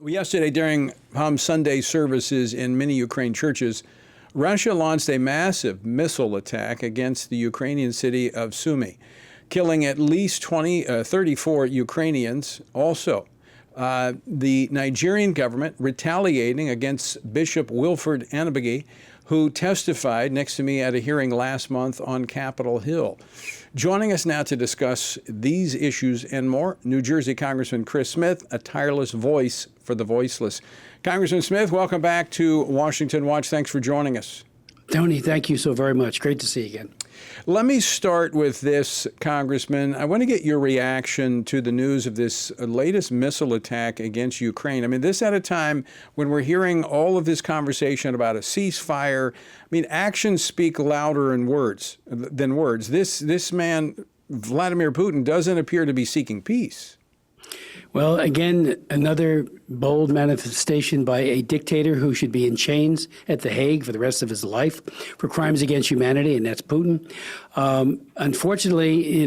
Yesterday, during Palm Sunday services in many Ukraine churches, Russia launched a massive missile attack against the Ukrainian city of Sumy, killing at least 34 Ukrainians. Also, the Nigerian government retaliating against Bishop Wilford Anabagi, who testified next to me at a hearing last month on Capitol Hill. Joining us now to discuss these issues and more, New Jersey Congressman Chris Smith, a tireless voice for the voiceless. Congressman Smith, welcome back to Washington Watch. Thanks for joining us. Tony, thank you so very much. Great to see you again. Let me start with this, Congressman. I want to get your reaction to the news of this latest missile attack against Ukraine. I mean, this at a time when we're hearing all of this conversation about a ceasefire. I mean, actions speak louder than words. This man, Vladimir Putin, doesn't appear to be seeking peace. Well, again, another bold manifestation by a dictator who should be in chains at The Hague for the rest of his life for crimes against humanity, and that's Putin. Unfortunately,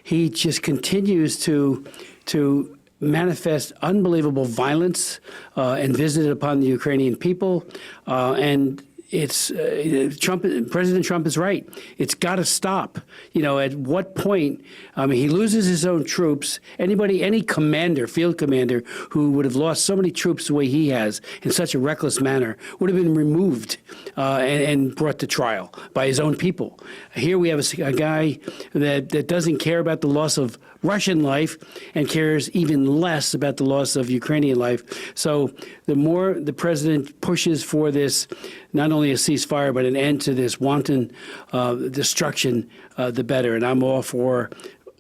he just continues to manifest unbelievable violence and visited upon the Ukrainian people. And it's President Trump is right. It's got to stop. At what point? He loses his own troops. Any commander, field commander, who would have lost so many troops the way he has in such a reckless manner would have been removed and brought to trial by his own people. Here we have a guy that doesn't care about the loss of Russian life and cares even less about the loss of Ukrainian life. So the more the president pushes for this, not only a ceasefire, but an end to this wanton destruction, the better. And I'm all for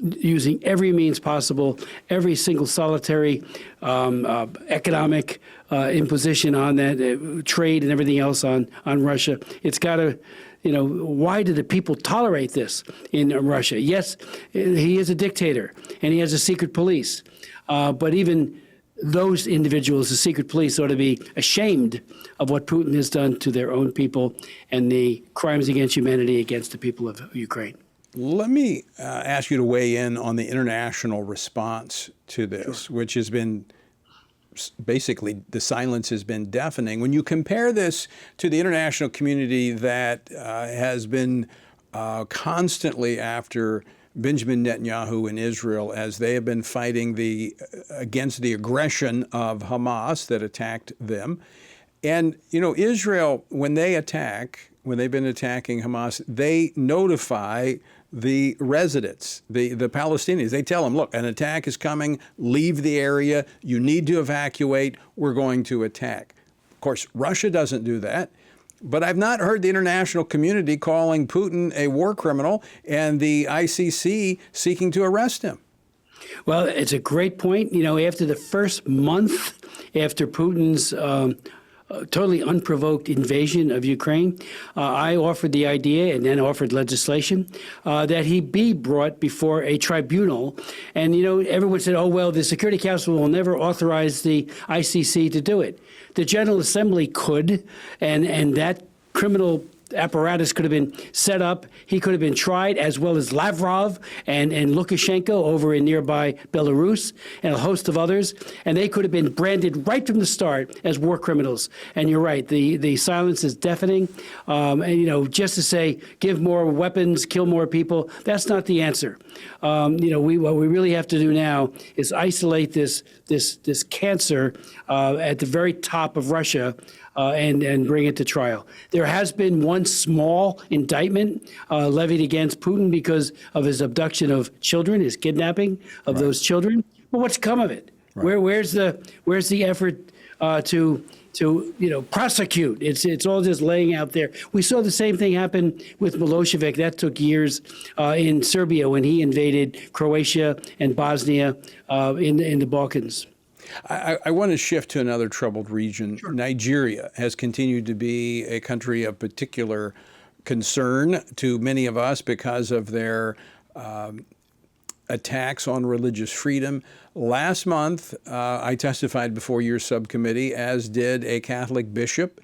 using every means possible, every single solitary economic imposition on that, trade and everything else on Russia. It's got to, why do the people tolerate this in Russia? Yes, he is a dictator and he has a secret police, but even those individuals, the secret police, ought to be ashamed of what Putin has done to their own people and the crimes against humanity against the people of Ukraine. Let me ask you to weigh in on the international response to this, Sure. which has been basically, the silence has been deafening. When you compare this to the international community that has been constantly after Benjamin Netanyahu in Israel, as they have been fighting against the aggression of Hamas that attacked them. And, Israel, when they've been attacking Hamas, they notify the residents, the Palestinians. They tell them, look, an attack is coming, leave the area, you need to evacuate, we're going to attack. Of course, Russia doesn't do that. But I've not heard the international community calling Putin a war criminal and the ICC seeking to arrest him. Well, it's a great point. After the first month after Putin's totally unprovoked invasion of Ukraine, I offered the idea and then offered legislation that he be brought before a tribunal. And, everyone said, oh, well, the Security Council will never authorize the ICC to do it. The General Assembly could, and that criminal apparatus could have been set up. He could have been tried, as well as Lavrov and Lukashenko over in nearby Belarus and a host of others. And they could have been branded right from the start as war criminals. And you're right, the silence is deafening. And, just to say, give more weapons, kill more people, that's not the answer. What we really have to do now is isolate this cancer at the very top of Russia and bring it to trial. There has been one small indictment levied against Putin because of his abduction of children, his kidnapping of those children. But what's come of it? Right. Where's the effort to prosecute? It's all just laying out there. We saw the same thing happen with Milosevic. That took years in Serbia when he invaded Croatia and Bosnia in the Balkans. I want to shift to another troubled region. Sure. Nigeria has continued to be a country of particular concern to many of us because of their attacks on religious freedom. Last month, I testified before your subcommittee, as did a Catholic bishop.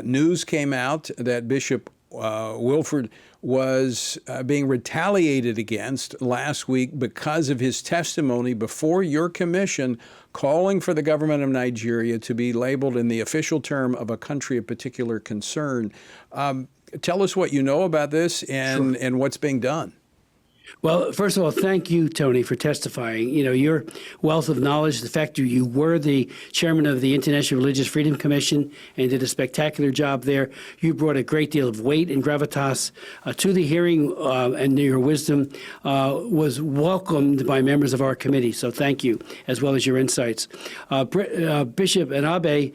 News came out that Bishop Wilford was being retaliated against last week because of his testimony before your commission calling for the government of Nigeria to be labeled in the official term of a country of particular concern. Tell us what you know about this and what's being done. Well, first of all, thank you, Tony, for testifying. You know, your wealth of knowledge, the fact that you were the chairman of the International Religious Freedom Commission and did a spectacular job there. You brought a great deal of weight and gravitas to the hearing, and your wisdom was welcomed by members of our committee. So thank you, as well as your insights. Bishop Anabe,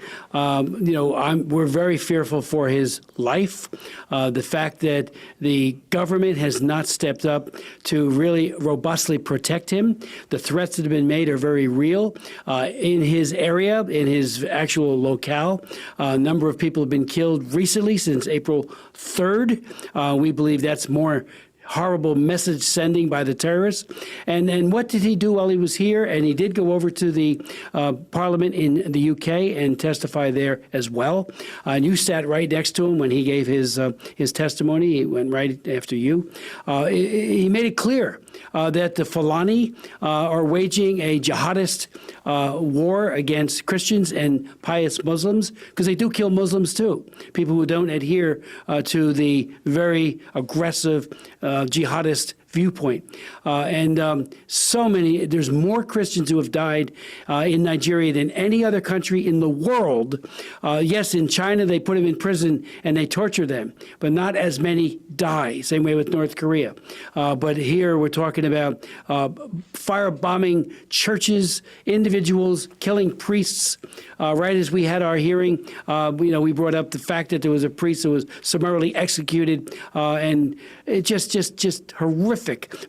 we're very fearful for his life. The fact that the government has not stepped up to really robustly protect him. The threats that have been made are very real. In his area, in his actual locale, a number of people have been killed recently since April 3rd. We believe that's more horrible message sending by the terrorists. And what did he do while he was here? And he did go over to the Parliament in the UK and testify there as well. And you sat right next to him when he gave his testimony. He went right after you. He made it clear that the Fulani are waging a jihadist war against Christians and pious Muslims, because they do kill Muslims too, people who don't adhere to the very aggressive jihadist viewpoint. There's more Christians who have died in Nigeria than any other country in the world. Yes, in China, they put them in prison and they torture them, but not as many die. Same way with North Korea. But here we're talking about firebombing churches, individuals, killing priests. Right as we had our hearing, we brought up the fact that there was a priest who was summarily executed, and it just horrific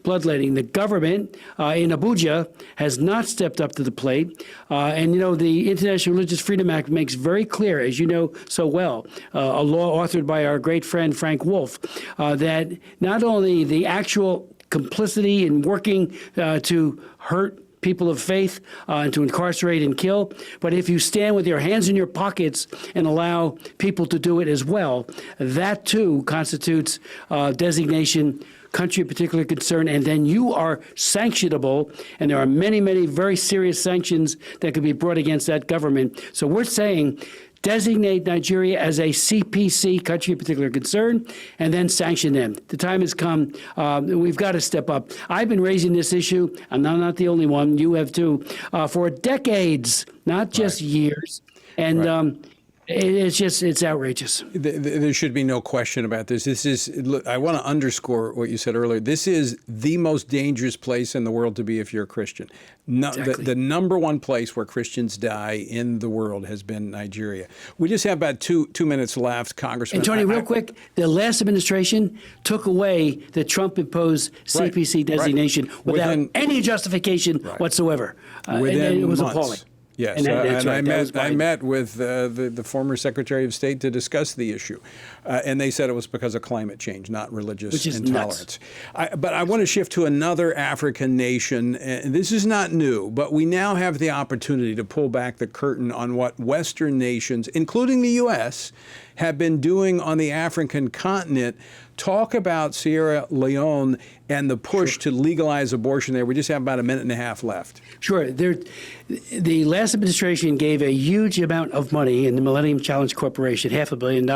bloodletting. The government in Abuja has not stepped up to the plate. The International Religious Freedom Act makes very clear, as you know so well, a law authored by our great friend Frank Wolf, that not only the actual complicity in working to hurt people of faith and to incarcerate and kill, but if you stand with your hands in your pockets and allow people to do it as well, that too constitutes designation country of particular concern, and then you are sanctionable, and there are many, many very serious sanctions that could be brought against that government. So we're saying designate Nigeria as a CPC, country of particular concern, and then sanction them. The time has come. We've got to step up. I've been raising this issue, and I'm not the only one. You have too, for decades, not just years. And it's outrageous. There should be no question about this. I want to underscore what you said earlier. This is the most dangerous place in the world to be if you're a Christian. Exactly. The number one place where Christians die in the world has been Nigeria. We just have about two minutes left, Congressman. And Tony, real quick, the last administration took away the Trump-imposed CPC designation without any justification whatsoever. And it was months. Appalling. Yes, and I met with the former Secretary of State to discuss the issue, and they said it was because of climate change, not religious intolerance. But I want to shift to another African nation. This is not new, but we now have the opportunity to pull back the curtain on what Western nations, including the U.S., have been doing on the African continent. Talk about Sierra Leone and the push to legalize abortion there. We just have about a minute and a half left. Sure. The last administration gave a huge amount of money in the Millennium Challenge Corporation, $500 million.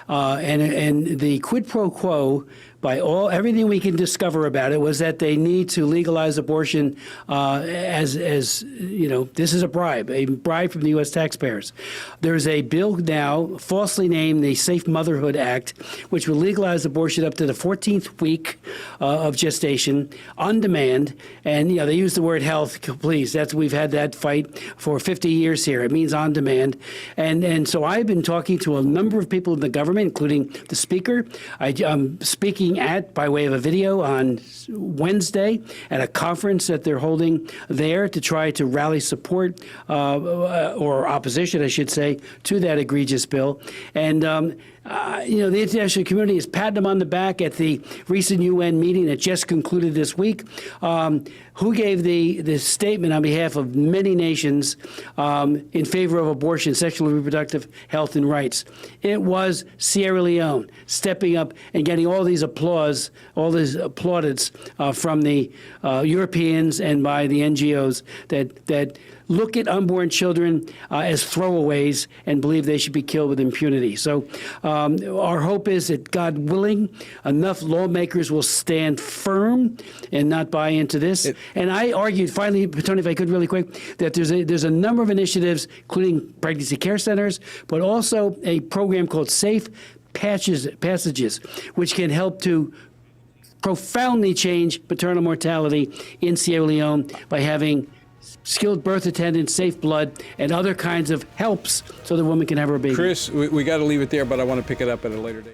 And the quid pro quo, by everything we can discover about it, was that they need to legalize abortion as this is a bribe from the U.S. taxpayers. There's a bill now, falsely named the Safe Motherhood Act, which will legalize abortion up to the 14th week of gestation on demand. And they use the word health, please. We've had that fight for 50 years here. It means on demand. And so I've been talking to a number of people in the government, including the Speaker. I'm speaking by way of a video on Wednesday at a conference that they're holding there to try to rally support or opposition, I should say, to that egregious bill. And the international community is patting them on the back at the recent UN meeting that just concluded this week. Who gave the statement on behalf of many nations in favor of abortion, sexual and reproductive health and rights? It was Sierra Leone, stepping up and getting all these plaudits from the Europeans and by the NGOs that look at unborn children as throwaways and believe they should be killed with impunity. So our hope is that, God willing, enough lawmakers will stand firm and not buy into this. And I argued, finally, Tony, if I could really quick, that there's a number of initiatives, including pregnancy care centers, but also a program called Safe Passages, which can help to profoundly change maternal mortality in Sierra Leone by having skilled birth attendants, safe blood, and other kinds of helps so the woman can have her baby. Chris, we got to leave it there, but I want to pick it up at a later date.